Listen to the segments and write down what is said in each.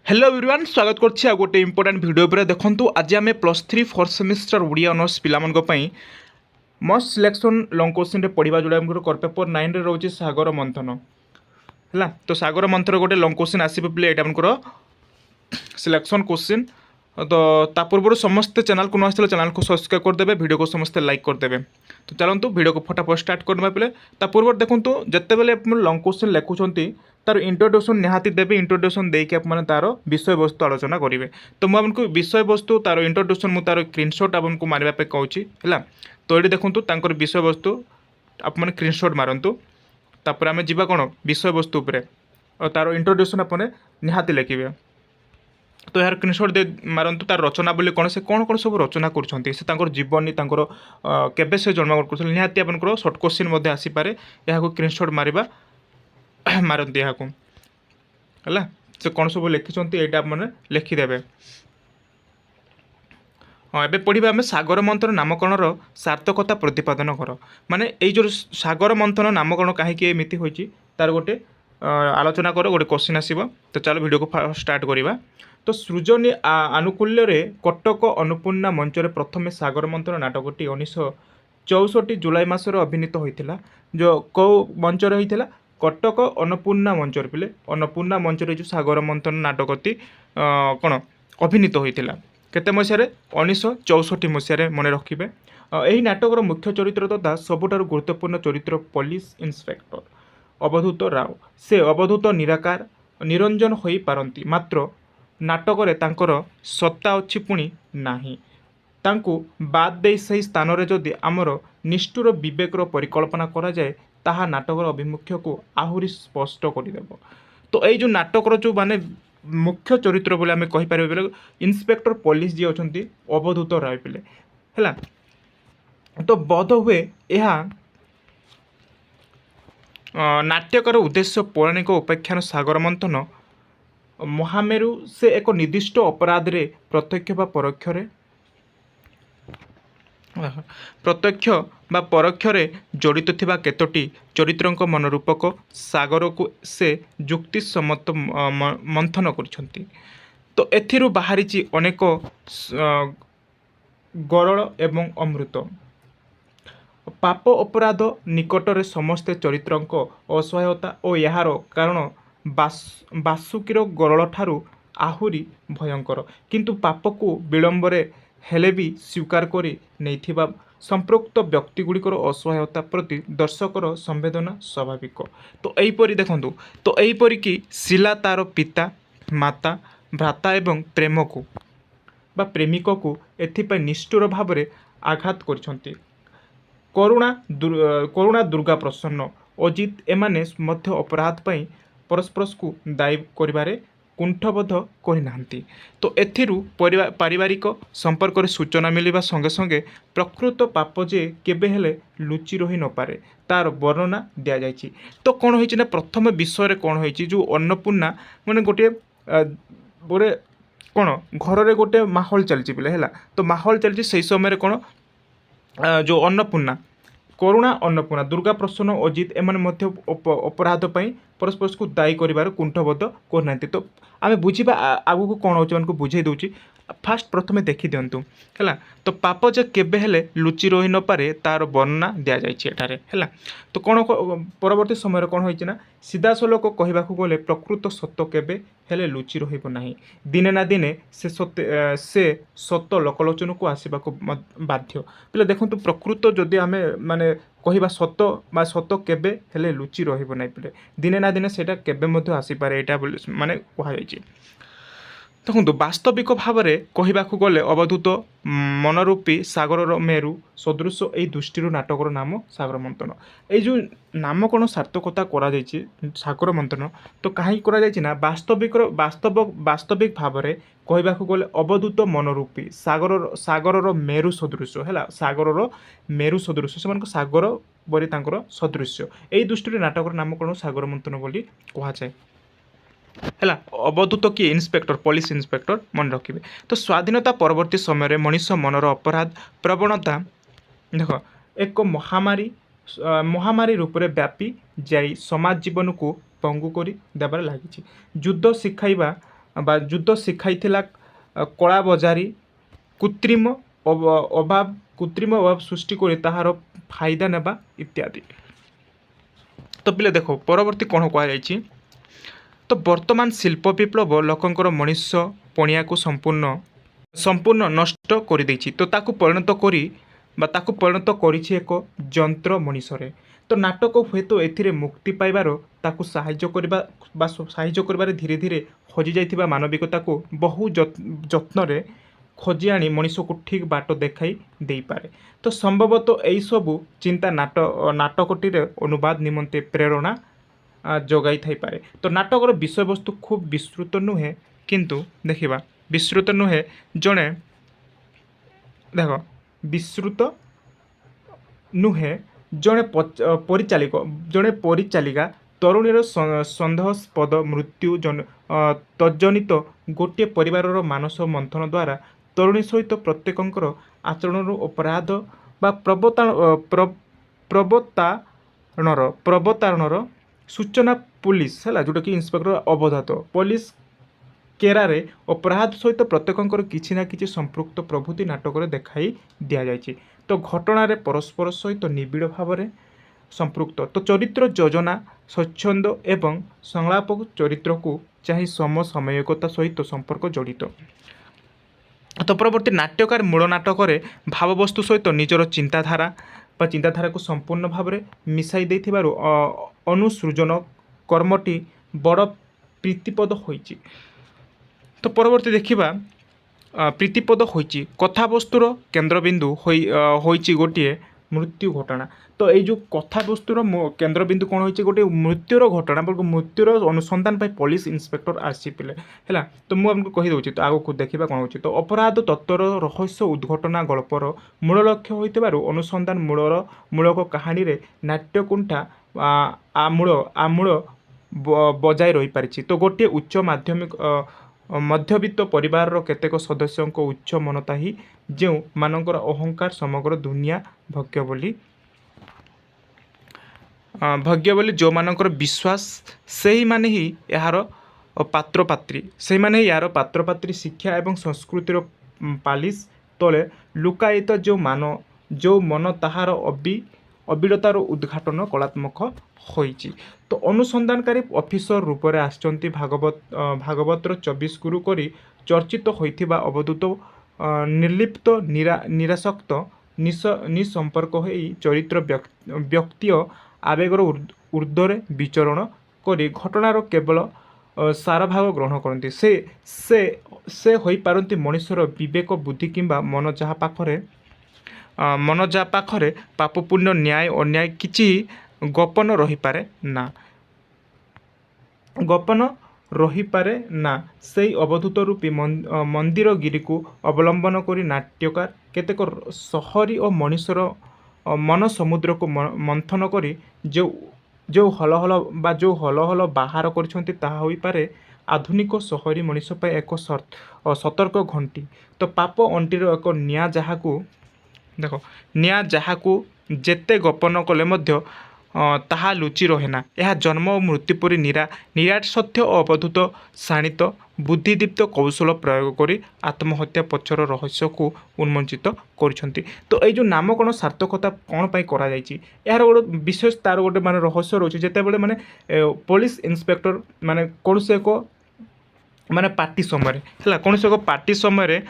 Hello everyone स्वागत करछि आ गोटे इंपोर्टेंट वीडियो पर देखंतु आज आमे +3 4th सेमिस्टर ओडिया ऑनर्स पिलामन को पई मस्ट सिलेक्शन लॉन्ग क्वेश्चन रे पढिबा जोडा हमर कर पेपर 9 रे रहउछि सागर मंथन हला तो सागर मंथन गोटे लॉन्ग क्वेश्चन आसी पे एटा हमर सिलेक्शन क्वेश्चन तो ता पूर्व समस्त चैनल को नआसले चैनल को सब्सक्राइब कर देबे वीडियो को समस्त लाइक कर देबे। तो चलंतु वीडियो को फटाफट स्टार्ट करबा पले ता पूर्व देखंतु जत्ते बेले लॉन्ग क्वेश्चन लेखुछंती तार इंट्रोडक्शन निहाती देबे इंट्रोडक्शन देके आप माने तार विषय वस्तु आलोचना करिवे। तो मु आपनको विषय वस्तु तार इंट्रोडक्शन मु तार स्क्रीनशॉट आपनको मारिबा पे कहूची हला। तो एडी देखंतु तांकर विषय वस्तु आप माने स्क्रीनशॉट मारंतु तापर आमे जिबा कोन विषय वस्तु उपरे और तार इंट्रोडक्शन आपने निहाती लिखिबे। तो यार स्क्रीनशॉट दे मारंतु तार रचना बोली कौन से कौन कौन सब रचना करछंती से तांकर जीवनी तांकर केबे से जन्म करछल निहाती आपनकर शॉर्ट क्वेश्चन मध्ये आसी पारे याको स्क्रीनशॉट मारिबा मारंती याको हला से कौन सब लिखिछंती एटा आपने लिखि देबे। हाँ एबे पढ़िबा आमे सागर मंथन नामकरणर सार्थकता प्रतिपादन कर माने एई जो सागर मंथन नामकरण काहेकि एमिति होईची तार गोटे आलोचना कर गोटे क्वेश्चन आसीबो। तो चलो वीडियो को स्टार्ट करिबा। तो सृजनी आनुकूल्य रे कटक अन्नपूर्णा मंचरे प्रथमे सागर मंथन नाटकटी 1964 जुलाई मासर अभिनीत होइथिला जो को मंचरे होइथिला कटक अन्नपूर्णा मंचर पिले अन्नपूर्णा मंचरे जो सागर मंथन नाटकटी कोन अभिनीत होइथिला केते मसियारे 1964 मसियारे मने रखिबे। एही नाटकर मुख्य चरित्र तथा सबुठारु गुरुत्वपूर्ण चरित्र पुलिस इंस्पेक्टर अवधूत राव से अवधूत निराकार निरंजन होई पारंती मात्र नाटकरे तांकर सत्ता अछि पुणी नाही तांकु बाद दे सही स्थान रे जदि आमर निष्ठुर विवेकर परिकल्पना करा जाए ताहा नाटकर अभिमुख्य को आहुरी स्पष्ट करदेव। तो यही जो नाटकर जो माने मुख्य चरित्र बोले आमे कहि पारे बेले इंस्पेक्टर पुलिस जी अछंती अवधूत राय पिले हैला। तो बोध हुए यह नाट्यकर उद्देश्य पौराणिक उपाख्यान सागर मंथन महामेरु से एक निर्दिष्ट अपराध रे प्रत्यक्ष बा परोक्ष रे जड़ित थिबा केतोटी चरित्रंक मनरूपक सागर को से युक्ति सम्मत मंथन करछंती। तो एथिरु बाहरिची अनेक गरल एवं अमृत पाप अपराध निकटरे समस्ते चरित्रंक असहायता और यार कारण बासुकीर गरल ठारू आहुरी भयंकर किंतु पाप को विलंबरे हेले भी स्वीकार करी नैथिबा संपृक्त व्यक्ति गुड़िकर असहायता प्रति दर्शकर संवेदना स्वाभाविक। तो एहीपरि देखंतु तो एहीपरि कि शिला तार पिता माता भ्राता एवं प्रेम को बा प्रेमिक को एथिपाई निष्ठुर भाव में आघात करछंती। करुणा दुर्गा प्रसन्न अजित एमाने मध्य अपराध पई परस्पर को दायी करिबारे कुंठबोध करिनांती। तो एथिरु पारिवारिक संपर्क सूचना मिलवा संगे संगे प्रकृत पाप जे केबे हेले लुचि रही न पारे तार वर्णना दिया जायछि। तो कौन होइछि ना प्रथम विषय कौन होइछि जो अन्नपूर्णा माने गोटे बोरे कौन घर रे गोटे माहौल चलछि बिले हैला। तो माहौल चलछि सही समय कौन जो अन्नपूर्णा करुणा अन्नपूर्णा दुर्गा प्रसन्न अजित एमाने मध्य अपराध पई परस्पर को दायी करिबार कुंठबोध करना। तो आमे बुझिबा आगु को कौन होछि मानको बुझाई दउछि फास्ट प्रथमे देखि दियंतु हैला। तो पाप जे केबे हेले लुचि रही न पारे तार वर्णना दिया जायछि एठारे हैला। तो कौन परवर्ती समय कौन होइछि ना सीधा सलक कहबाकू गले प्रकृत सत्य केबे हेले लुचि रहिबो नाही दिने ना दिने से सत्य लोकलोचन को आसीबाकू बाध्य पिले देखंतु प्रकृत जदि आमे माने कहिबा सत्य केबे हेले लुचि रहिबो नाही पिले दिने ना दिने सेटा केबे मध्य आसी पारे एटा माने कहा जायछि। देखो वास्तविक भाव में कहवाक गले अवधूत मनरूपी सागर मेरु सदृश यही दृष्टि नाटकर नाम सागर मंथन। ये जो नामकरण सार्थकता करा सागर मंथन तो कहीं ना वास्तविक भाव में कहवाक गले अवधूत मनरूपी सागर मेरु सदृश है सागर मेरु सदृश से सागर बरी सदृश यही दृष्टि नाटकर नामकरण सागर मंथन बोली कहुए है अवधूत किए इंस्पेक्टर पुलिस इंस्पेक्टर मन रखिए। तो स्वाधीनता परवर्ती समय मनीष मनर अपराध प्रवणता देख एक महामारी रूप में व्यापी जाई समाज जीवन को पंगु कर देबार लगी युद्ध शिखाइबा बा युद्ध शिखाइथिला कला बजारी कृत्रिम अभाव कृत्रिम अभाव सृष्टि कर ताहार फायदा नेबा इत्यादि। तो पिले देखो परवर्ती कौन कहुई तो वर्तमान शिल्प विप्लव लोकंकर मनीष पणिया को संपूर्ण संपूर्ण नष्ट कर देछि। तो ताकू परिणत करी बा ताकू परिणत करिछि एक जंत्र मनीषरे। तो नाटक हुए तो एथिरे मुक्ति पाइबार ताकू साहाय्य करबा बा साहाय्य करबारे धीरे धीरे हजि जाइथिबा मानविकता को बहु जत्न रे खोजी आनी मनीष को ठीक बाट देखाई दे पारे। तो संभवतः यही सबू चिंता नाटकटी अनुवाद निमंते प्रेरणा जोगाई थाई पारे। तो नाटकर विषय वस्तु खूब विस्तृत नुहे किंतु देखिबा विस्तृत नुहे जड़े देख विस्तृत नुहे जड़े परिचालिक जड़े परिचालिका तरुणीर सन्देहस्पद मृत्यु तजनित गोटे परिवार मानस मंथन द्वारा तरुणी सहित प्रत्येकंकर आचरण अपराध बा प्रबतारणर सूचना पुलिस है जोटा कि इंस्पेक्टर अवधात पुलिस केरारे अपराध सहित प्रत्येकंकर किछि ना किछि संपृक्त प्रभृति नाटक देखाई दि जाइछि। तो घटना परस्पर सहित निबिड़ भाव में संपृक्त। तो चरित्र योजना स्वच्छंद एवं संलापक चरित्र को चाहे समसामयिकता सहित संपर्क जड़ित। तो परवर्ती नाट्यकार मूल नाटक भाववस्तु सहित निजर चिंताधारा बा चिंताधारा को संपूर्ण भाव में मिसाई देथिबारु अनुसृजन कर्मटी बड़ प्रीतिपद होइछि। तो परवर्ती देखिबा प्रीतिपद होइछि कथावस्तुर केन्द्रबिंदु होइछि गोटे मृत्यु घटना। तो ये जो कथावस्तुर केन्द्रबिंदु कौन होइछि गोटे मृत्युर घटना बल्कि मृत्युर अनुसंधान पाई पुलिस इंस्पेक्टर आसी पिले है। तो मुझे कही दूँ तो आगे देखा कौन होइछि। तो अपराध तत्वर रहस्य उद्घटना गल्पर मूल लक्ष्य होइतिबारु अनुसंधान मूलक कहानी रे नाट्यकुंठा आमूल बजाय रही पारिछि। तो गोटे उच्च माध्यमिक मध्यवित्त परिवार केतेक सदस्यों उच्च मनता ही जो मानकर अहंकार समग्र दुनिया भग्य बोली जो मानकर विश्वास से ही माने ही यार पात्रपात्री से माने यार पात्रपात्री शिक्षा एवं संस्कृतिर पालिश तले लुकायित जो मन ताहार अविरतार उद्घाटन कलात्मक होइछि। तो अनुसंधानकारी अफिसर रूप में आसचंती भागवतर 24 गुरु करी चर्चित होइथिबा अवधूत निर्लिप्त निरासक्त निसंपर्क होई चरित्र व्यक्ति आवेगर ऊर्ध्वरे विचरण करी घटनार केवल सार भाग ग्रहण करती से होई पारंती मनुष्यर विवेक बुद्धि किंबा मन जहा पाखरे पाप पुण्य न्याय अन्याय किछि गोपन रही पारे ना से अवधूत रूपी मंदिर गिरी को अवलंबन करी नाट्यकार केतेक सहरी और मनुष्यर मन समुद्र को मंथन करी जो हलहल बा जो हलहल बाहर करछंती ताहा होई पारे आधुनिक सहरी मनुष्य पाई एक सतर्क घंटी। तो पाप अंटीर एक निया जहाकू देखो निया जहाकू जेते गोपन कले मध्य ताहा लुचि रहे यह जन्म और मृत्यु परी निराट सत्य और अवधूत शाणित बुद्धिदीप्त कौशल प्रयोग कर आत्महत्या पक्षर रहस्य को उन्मोचित कर। तो ये जो नामकरण सार्थकता कौन पाई करा जायछि यार गोटे विशेष तार गोटे माने रहस्य रोचे जेते बेले माने पुलिस इंस्पेक्टर माने कौन से को माने पार्टी समय है कौन से पार्टी समय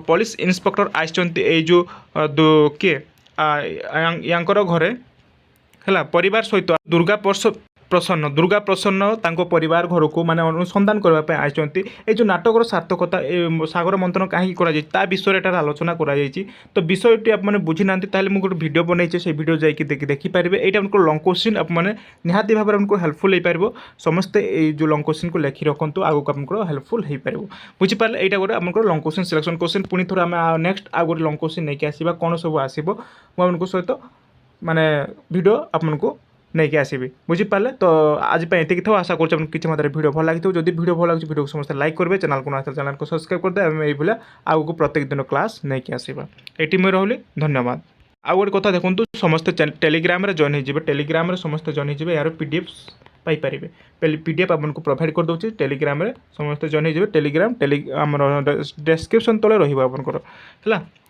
पुलिस इंस्पेक्टर आइछंती ए जो किए यांकर घरे है परिवार सहित दुर्गा प्रसन्न तांको परिवार घर को माने अनुसंधान करने आइछंती। ए जो नाटकर सार्थकता सागर मंथन कहीं करा विषय एटार आलोचना करा जायछि। तो विषयटी आप मैंने बुझी ना ताले मुझे गोटे वीडियो बनई से वीडियो जाकि देखिपारे यहाँ आपको लंग क्वेश्चन आप मैंने निहाती भाव में आपको हेल्पफुल हो पार समस्ते ये जो लंग क्वेश्चन को लिखि रखु आगे आपको हेल्पफुल हो पार बुझीपारे यहाँ गोटे आपको लंग क्वेश्चन सिलेक्शन क्वेश्चन पुणी थोड़ा आम नेक्स्ट आगे गोटे लंग क्वेश्चन नहीं आसवा कौन सब आसो मुझे सहित माने वीडियो आपको नहीं आसबि बुझीपारे। तो आज ये था आशा कर किसी मात्रा वीडियो भल लगी जब वीडियो भल लगे वीडियो को समस्त लाइक करेंगे चैनल को चैनल को सब्सक्राइब करदे आम ये आगे प्रत्येक दिन क्लास नहीं आसवा ये मुझे रही धन्यवाद। आउ गोटे कथा देखो समस्त टेलीग्राम जॉइन हो टेलीग्राम समस्त जॉइन हो यार पीडीएफ पाइपारे PDF आपको प्रोवाइड कर दूसरी टेलीग्राम समस्त जन हो टेलीग्राम आमर डेस्क्रिप्शन तले रहा है